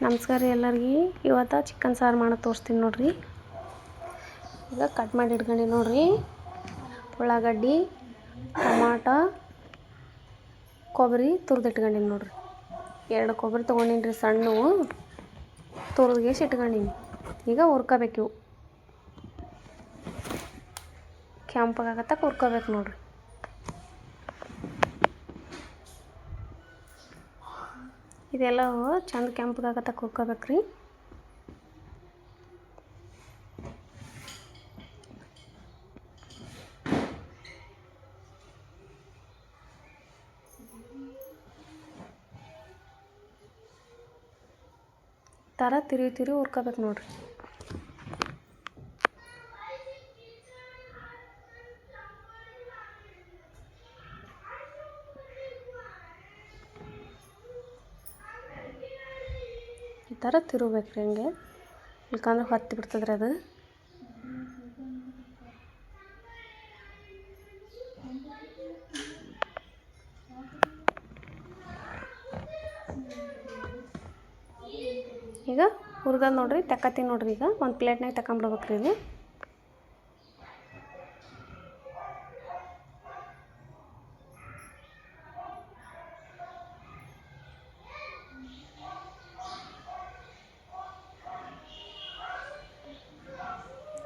ನಮಸ್ಕಾರ ರೀ ಎಲ್ಲರಿಗೆ. ಇವತ್ತು ಚಿಕನ್ ಸಾರು ಮಾಡೋದು ತೋರಿಸ್ತೀನಿ ನೋಡ್ರಿ. ಈಗ ಕಟ್ ಮಾಡಿ ಇಟ್ಕೊಂಡು ನೋಡ್ರಿ. ಉಳ್ಳಾಗಡ್ಡಿ, ಟೊಮಾಟೊ, ಕೊಬ್ಬರಿ ತುರಿದಿಟ್ಕೊಂಡೀನಿ ನೋಡ್ರಿ. 2 ಕೊಬ್ಬರಿ ತೊಗೊಂಡಿನಿ ಸಣ್ಣವು, ತುರಿದ್ಗೇಸಿ ಇಟ್ಕೊಂಡೀನಿ. ಈಗ ಹುರ್ಕೋಬೇಕು. ಇವು ಕೆಂಪಗಾಗತ್ತಕ್ಕೆ ಹುರ್ಕೋಬೇಕು ನೋಡ್ರಿ. ಇದೆಲ್ಲ ಚಂದ ಕೆಂಪಗಾಗತ್ತಕ್ಕೆ ಹುರ್ಕೋಬೇಕ್ರಿ. ಥರ ತಿರುವಿ ಹುರ್ಕೋಬೇಕು ನೋಡ್ರಿ. ಈ ಥರ ತಿರುಗಬೇಕ್ರಿ ಹಂಗೆ, ಇಲ್ಕಂದ್ರೆ ಹೊತ್ತಿ ಬಿಡ್ತದ್ರಿ ಅದು. ಈಗ ಹುರ್ದ ನೋಡ್ರಿ, ತಕ್ಕತ್ತೀನಿ ನೋಡ್ರಿ. ಈಗ ಒಂದು ಪ್ಲೇಟ್ನಾಗ ತಗೊಂಬಿಡ್ಬೇಕ್ರಿ ಇದು.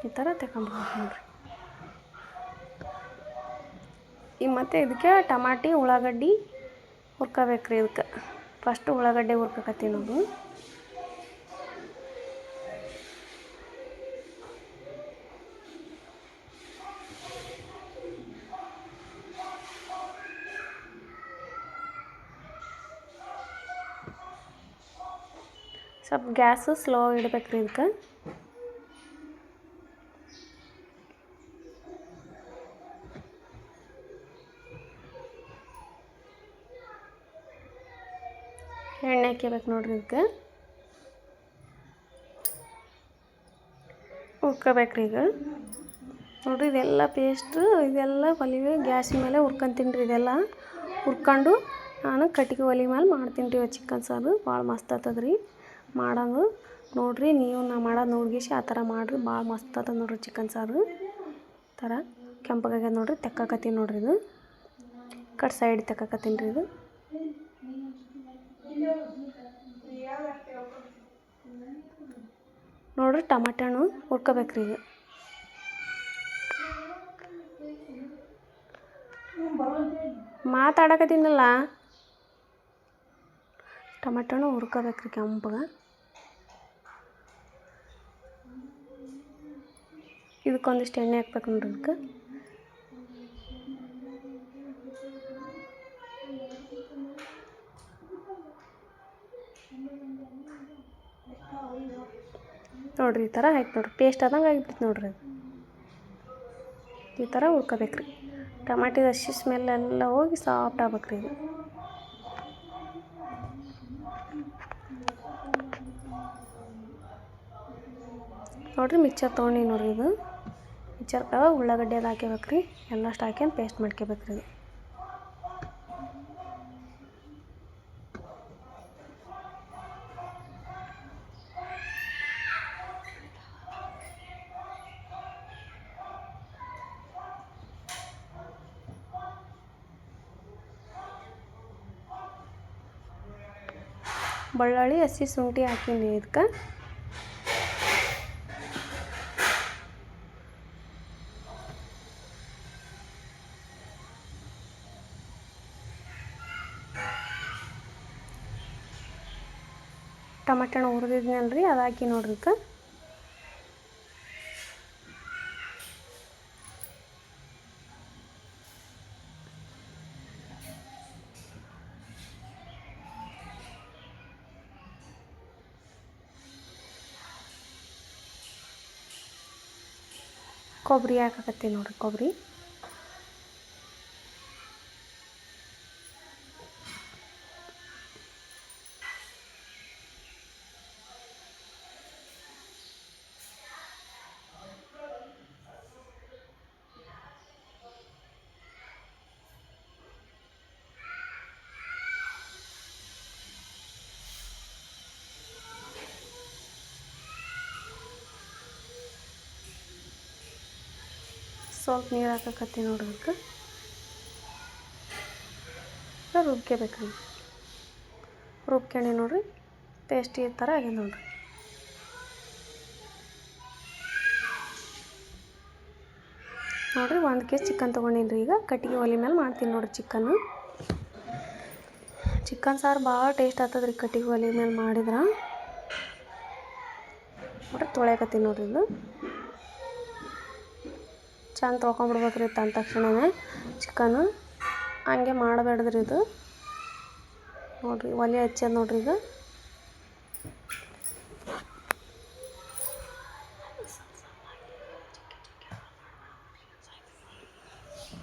ಈ ಥರ ತಗೊಂಬಿಡ್ಬೇಕು ನೋಡ್ರಿ. ಈಗ ಮತ್ತೆ ಇದಕ್ಕೆ ಟಮಾಟಿ ಉಳ್ಳಾಗಡ್ಡಿ ಹುರ್ಕೋಬೇಕ್ರಿ. ಇದಕ್ಕೆ ಫಸ್ಟು ಉಳ್ಳಾಗಡ್ಡಿ ಹುರ್ಕೋಕತ್ತೀನಿ ನಾವು. ಸ್ವಲ್ಪ ಗ್ಯಾಸು ಸ್ಲೋ ಇಡ್ಬೇಕ್ರಿ ಇದಕ್ಕೆ. ಎಣ್ಣೆ ಹಾಕ್ಯಬೇಕು ನೋಡ್ರಿ. ಇದಕ್ಕೆ ಹುರ್ಕೋಬೇಕ್ರಿ. ಈಗ ನೋಡಿರಿ, ಇದೆಲ್ಲ ಪೇಸ್ಟು ಇದೆಲ್ಲ ಒಲಿವೆ ಗ್ಯಾಸಿನ ಮೇಲೆ ಹುರ್ಕೊಂತೀನಿ ರೀ. ಇದೆಲ್ಲ ಹುರ್ಕೊಂಡು ನಾನು ಕಟ್ಟಿಗೆ ಒಲೆ ಮೇಲೆ ಮಾಡ್ತೀನಿ ರೀ. ಚಿಕನ್ ಸಾರು ಭಾಳ ಮಸ್ತ್ ಆಗ್ತದ್ರಿ ಮಾಡೋದು. ನೋಡಿರಿ, ನೀವು ನಾ ಮಾಡೋದು ನೋಡ್ಗಿಸಿ ಆ ಥರ ಮಾಡಿರಿ, ಭಾಳ ಮಸ್ತ್ ಆಗ್ತದೆ ನೋಡಿರಿ ಚಿಕನ್ ಸಾರು. ಈ ಥರ ಕೆಂಪಗಾಗ್ಯದ ನೋಡಿರಿ, ತೆಕ್ಕಾಕತ್ತೀನಿ ನೋಡಿರಿ. ಇದು ಕಟ್ ಸೈಡ್ ತೆಕ್ಕಾಕತ್ತೀನಿ ರೀ. ಇದು ನೋಡಿರಿ, ಟಮಾಟೆ ಹಣ್ಣು ಹುರ್ಕೋಬೇಕ್ರಿ. ಈಗ ಮಾತಾಡಕತ್ತೀನಲ್ಲ. ಟಮಾಟೆ ಹಣ್ಣು ಹುರ್ಕೋಬೇಕ್ರಿ ಕೆಂಪಗೆ. ಇದಕ್ಕೊಂದಿಷ್ಟು ಎಣ್ಣೆ ಹಾಕ್ಬೇಕು ನೋಡ್ರಿ. ಇದಕ್ಕೆ ನೋಡಿರಿ, ಈ ಥರ ಹಾಕಿ ನೋಡ್ರಿ. ಪೇಸ್ಟ್ ಆದಂಗೆ ಆಗಿಬಿಡ್ತು ನೋಡ್ರಿ. ಈ ಥರ ಹುರ್ಕೋಬೇಕ್ರಿ. ಟಮಾಟಿದ ಹಸಿ ಸ್ಮೆಲ್ ಎಲ್ಲ ಹೋಗಿ ಸಾಫ್ಟ್ ಆಗ್ಬೇಕ್ರಿ. ಇದು ನೋಡಿರಿ, ಮಿಕ್ಚರ್ ತೊಗೊಂಡು ನೋಡಿರಿ. ಇದು ಮಿಕ್ಚರ್ಗೆ ಉಳ್ಳಾಗಡ್ಡಿ ಅದು ಹಾಕ್ಯಬೇಕ್ರಿ. ಎಲ್ಲಷ್ಟು ಹಾಕ್ಯಂಡು ಪೇಸ್ಟ್ ಮಾಡ್ಕೋಬೇಕ್ರಿ. ಇದು ಬೆಳ್ಳುಳ್ಳಿ ಹಸಿ ಶುಂಠಿ ಹಾಕೀನಿ ಇದಕ್ಕೆ. ಟಮಾಟೆ ಹಣ್ಣು ಹುರಿದಿದ್ನಲ್ರಿ, ಅದು ಹಾಕಿ ನೋಡ್ರಿ. ಇದಕ್ಕೆ ಕೊಬ್ಬರಿ ಹಾಕಕತ್ತೀನಿ ನೋಡ್ರಿ. ಕೊಬ್ಬರಿ ಸ್ವಲ್ಪ ನೀರು ಹಾಕಕತ್ತಿ ನೋಡ್ರಿ ಅದಕ್ಕೆ ರುಬ್ಕೋಬೇಕು ರೀ. ರುಬ್ಕೊಂಡಿ ನೋಡಿರಿ ಪೇಸ್ಟ್ ಈ ಥರ ಆಗ್ಯದ ನೋಡಿರಿ. ನೋಡಿರಿ 1 ಕೆಜಿ ಚಿಕನ್ ತೊಗೊಂಡಿನಿ ರೀ. ಈಗ ಕಟ್ಟಿಗೆ ಒಲೆ ಮೇಲೆ ಮಾಡ್ತೀನಿ ನೋಡಿರಿ ಚಿಕನ್ ಸಾರು ಭಾಳ ಟೇಸ್ಟ್ ಆಗ್ತದೆ ರೀ ಕಟ್ಟಿಗೆ ಒಲೆ ಮೇಲೆ ಮಾಡಿದ್ರೆ. ನೋಡಿರಿ ತೊಳ್ಯಾಕತ್ತೀನಿ ನೋಡಿರಿ ಇದು ಚಂದ ತೊಳ್ಕೊಂಬಿಡ್ಬೇಕು ರೀ ತಂದ ತಕ್ಷಣವೇ ಚಿಕನ್. ಹಂಗೆ ಮಾಡಬೇಡ್ದ್ರಿ ಇದು. ನೋಡಿರಿ ಒಲೆ ಹಚ್ಚದ ನೋಡಿರಿ ಈಗ.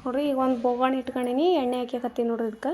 ನೋಡಿರಿ ಈಗ ಒಂದು ಬೋಗಣಿ ಇಟ್ಕೊಂಡೀನಿ, ಎಣ್ಣೆ ಹಾಕ್ಯಾಕತ್ತೀನಿ ನೋಡಿರಿ ಇದಕ್ಕೆ.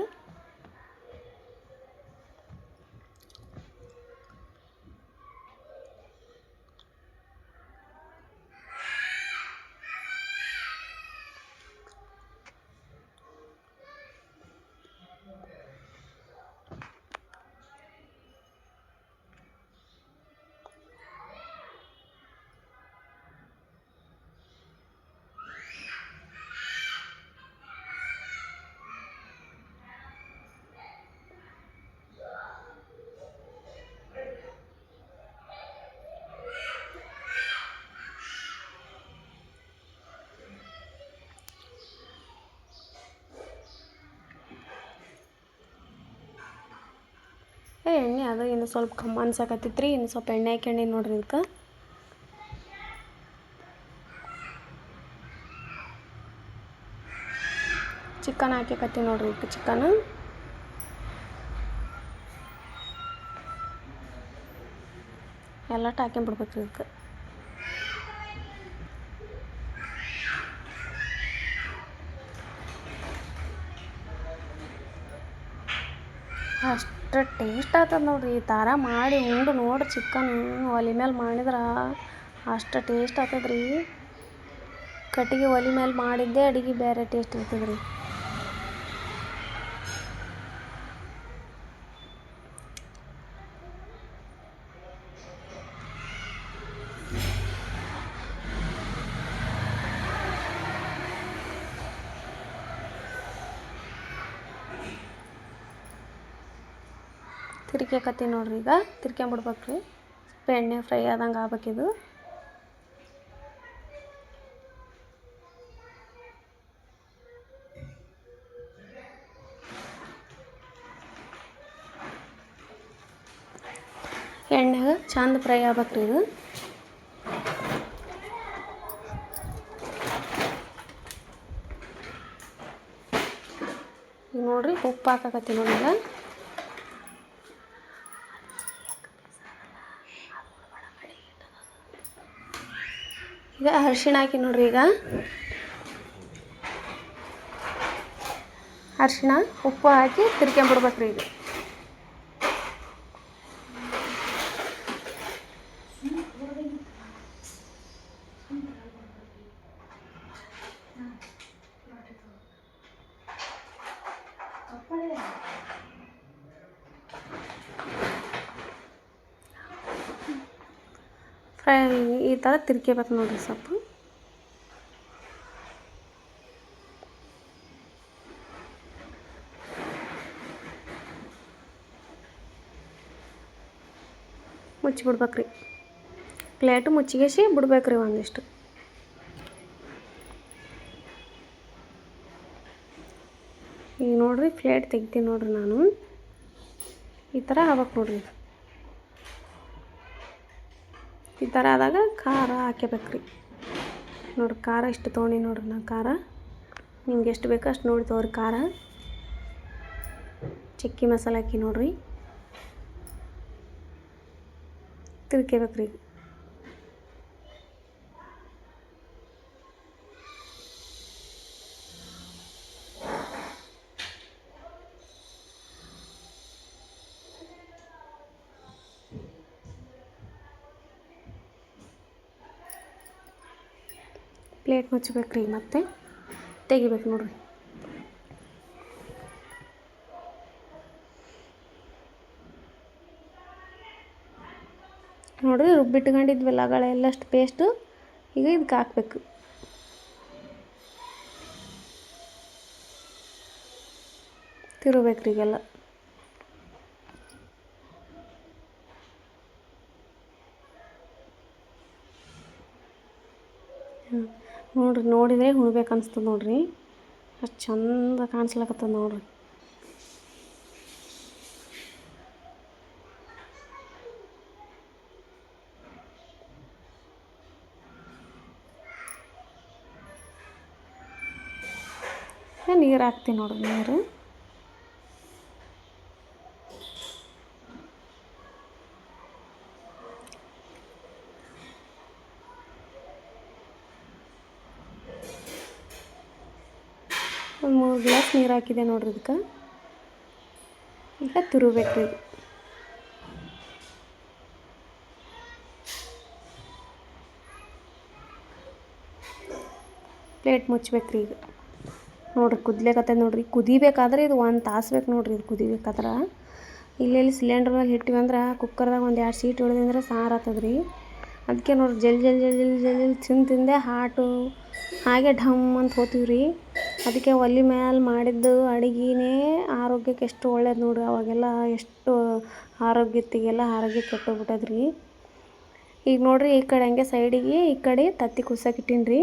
ಎಣ್ಣೆ ಅದು ಇನ್ನು ಸ್ವಲ್ಪ ಕಮ್ಮಿ ಅನ್ಸಕತ್ತಿತ್ತು ರೀ. ಇನ್ನು ಸ್ವಲ್ಪ ಎಣ್ಣೆ ಹಾಕ್ಯಂಡಿ ನೋಡಿರಿ ಇದಕ್ಕೆ. ಚಿಕನ್ ಹಾಕ್ಯಾಕತ್ತೀನಿ ನೋಡಿರಿ ಇದಕ್ಕೆ. ಚಿಕನ್ ಎಲ್ಲ ಹಾಕ್ಕೊಂಬಿಡ್ಬೇಕು ರೀ ಇದಕ್ಕೆ. ಅಷ್ಟು ಟೇಸ್ಟ್ ಆಗ್ತದೆ ನೋಡಿರಿ ಈ ಥರ ಮಾಡಿ ಉಂಡು ನೋಡಿ. ಚಿಕನ್ ಒಲೆ ಮೇಲೆ ಮಾಡಿದ್ರೆ ಅಷ್ಟು ಟೇಸ್ಟ್ ಆಗ್ತದೆ ರೀ. ಕಟ್ಟಿಗೆ ಒಲೆ ಮೇಲೆ ಮಾಡಿದ್ದೇ ಅಡುಗೆ ಬೇರೆ ಟೇಸ್ಟ್ ಇರ್ತದೆ ರೀ. ತಿರ್ಗ್ಯಾಕತ್ತೀನಿ ನೋಡ್ರಿ ಈಗ. ತಿರ್ಕೊಂಬಿಡ್ಬೇಕು ರೀ. ಸ್ವಲ್ಪ ಎಣ್ಣೆ ಫ್ರೈ ಆದಂಗೆ ಆಗ್ಬೇಕಿದು. ಎಣ್ಣೆಗೆ ಚಂದ ಫ್ರೈ ಆಗ್ಬೇಕು ರೀ ಇದು. ಈಗ ನೋಡಿರಿ ಉಪ್ಪು ಹಾಕಕತ್ತೀನಿ ನೋಡಿ ಈಗ. ಈಗ ಅರಿಶಿಣ ಹಾಕಿ ನೋಡ್ರಿ ಈಗ. ಅರಿಶಿಣ ಉಪ್ಪು ಹಾಕಿ ತಿರ್ಕೊಂಬಿಡ್ಬೇಕು ರೀ ಈಗ. ಫ್ರೈ ಈ ಥರ ತಿರ್ಕೋಬೇಕು ನೋಡಿರಿ ಸ್ವಲ್ಪ. ಮುಚ್ಚಿಬಿಡ್ಬೇಕು ರೀ. ಪ್ಲೇಟು ಮುಚ್ಚಿಗೆಸಿ ಬಿಡ್ಬೇಕು ರೀ ಒಂದಿಷ್ಟು. ಈಗ ನೋಡಿರಿ ಪ್ಲೇಟ್ ತೆಗಿತೀನಿ ನೋಡಿರಿ ನಾನು. ಈ ಥರ ಆಗ್ಬೇಕು ನೋಡಿರಿ. ಈ ಥರ ಆದಾಗ ಖಾರ ಹಾಕ್ಯಬೇಕು ರೀ. ನೋಡಿರಿ ಖಾರ ಇಷ್ಟು ತೊಗೊಂಡು ನೋಡಿರಿ ನಾನು. ಖಾರ ನಿಮ್ಗೆ ಎಷ್ಟು ಬೇಕೋ ಅಷ್ಟು ನೋಡಿ ತೊಗೊರಿ ಖಾರ. ಚಕ್ಕಿ ಮಸಾಲೆ ಹಾಕಿ ನೋಡಿರಿ. ತಿರ್ಕೋಬೇಕು ರೀ. ಪ್ಲೇಟ್ ಮುಚ್ಚಬೇಕು ರೀ. ಮತ್ತೆ ತೆಗಿಬೇಕು ನೋಡಿರಿ. ನೋಡಿರಿ ರುಬ್ಬಿಟ್ಕೊಂಡಿದ್ವಲ್ಲ ಗಳೆಲ್ಲಷ್ಟು ಪೇಸ್ಟು ಈಗ ಇದಕ್ಕೆ ಹಾಕ್ಬೇಕು. ತಿರುಬೇಕ್ರಿ ಈಗೆಲ್ಲ. ನೋಡಿರಿ, ನೋಡಿದರೆ ಉಣ್ಬೇಕು ಅನಿಸ್ತದೆ ನೋಡಿರಿ. ಅಷ್ಟು ಚಂದ ಕಾಣಿಸ್ಲಕತ್ತದ ನೋಡಿರಿ. ನೀರು ಹಾಕ್ತೀನಿ ನೋಡಿರಿ. ನೀರು ಒಂದು 3 ಗ್ಲಾಸ್ ನೀರು ಹಾಕಿದೆ ನೋಡಿರಿ. ಇದಕ್ಕೆ ಈಗ ತಿರುಬೇಕ್ರಿ. ಪ್ಲೇಟ್ ಮುಚ್ಚಬೇಕ್ರಿ. ಈಗ ನೋಡಿರಿ ಕುದ್ಲೇಕತ್ತದ ನೋಡಿರಿ. ಕುದಿಬೇಕಾದ್ರೆ ಇದು 1 ತಾಸು ಬೇಕು ನೋಡಿರಿ. ಇದು ಕುದಿಬೇಕಾದ್ರೆ ಇಲ್ಲೆಲ್ಲಿ ಸಿಲಿಂಡ್ರ್ ಮೇಲೆ ಇಟ್ಟಿವಿ ಅಂದ್ರೆ ಕುಕ್ಕರ್ದಾಗ ಒಂದು 2 ಸೀಟ್ ಹೊಡೆದಂದ್ರೆ ಸಾರು ಆಗ್ತದ್ರಿ. ಅದಕ್ಕೆ ನೋಡಿರಿ ಜಲ್ ಜಲ್ ಜಲ್ ಜಲ್ ಜಲ್ ಜಲ್ ತಿಂದೆ ಹಾಟು ಹಾಗೆ ಢಮ್ ಅಂತ ಹೋತೀವಿ ರೀ. ಅದಕ್ಕೆ ಒಲೆ ಮ್ಯಾಲೆ ಮಾಡಿದ್ದು ಅಡುಗೆನೇ ಆರೋಗ್ಯಕ್ಕೆ ಎಷ್ಟು ಒಳ್ಳೇದು ನೋಡಿರಿ. ಅವಾಗೆಲ್ಲ ಎಷ್ಟು ಆರೋಗ್ಯ ಕೆಟ್ಟೋಗ್ಬಿಟ್ಟದ್ರಿ. ಈಗ ನೋಡಿರಿ ಈ ಕಡೆ ಹಂಗೆ ಸೈಡಿಗೆ ಈ ಕಡೆ ತತ್ತಿ ಕುಸಕ್ಕೆ ಇಟ್ಟೀನಿ ರೀ.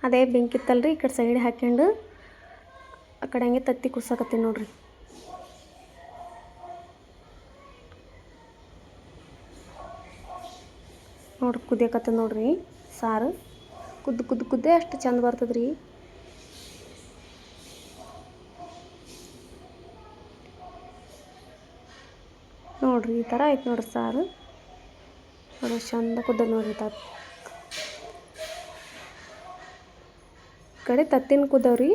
ಅದೇ ಬೆಂಕಿತ್ತಲ್ರಿ, ಈ ಕಡೆ ಸೈಡ್ ಹಾಕ್ಕೊಂಡು ಆ ಕಡೆ ಹಂಗೆ ತತ್ತಿ ಕುಸಕತ್ತೀನಿ ನೋಡಿರಿ. ನೋಡ್ರಿ ಕುದಿಯಕತ್ತದ ನೋಡಿರಿ. ಸಾರು ಕುದ್ದೇ ಅಷ್ಟು ಚಂದ ಬರ್ತದ್ರಿ. ನೋಡಿರಿ ಈ ಥರ ಆಯ್ತು ನೋಡಿರಿ ಸಾರು. ನೋಡಿರಿ ಚಂದ ಕುದ್ದದ ನೋಡಿರಿ. ಈ ಕಡೆ ತತ್ತಿನ ಕುದ್ದವ್ರಿ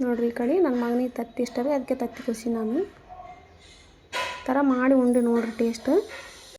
ನೋಡಿರಿ. ಈ ಕಡೆ ನನ್ನ ಮಗನಿಗೆ ತತ್ತಿ ಇಷ್ಟ ರೀ, ಅದಕ್ಕೆ ತತ್ತಿ ಕುಸಿ ನಾನು. ಈ ಥರ ಮಾಡಿ ಉಂಡು ನೋಡಿರಿ ಟೇಸ್ಟ್.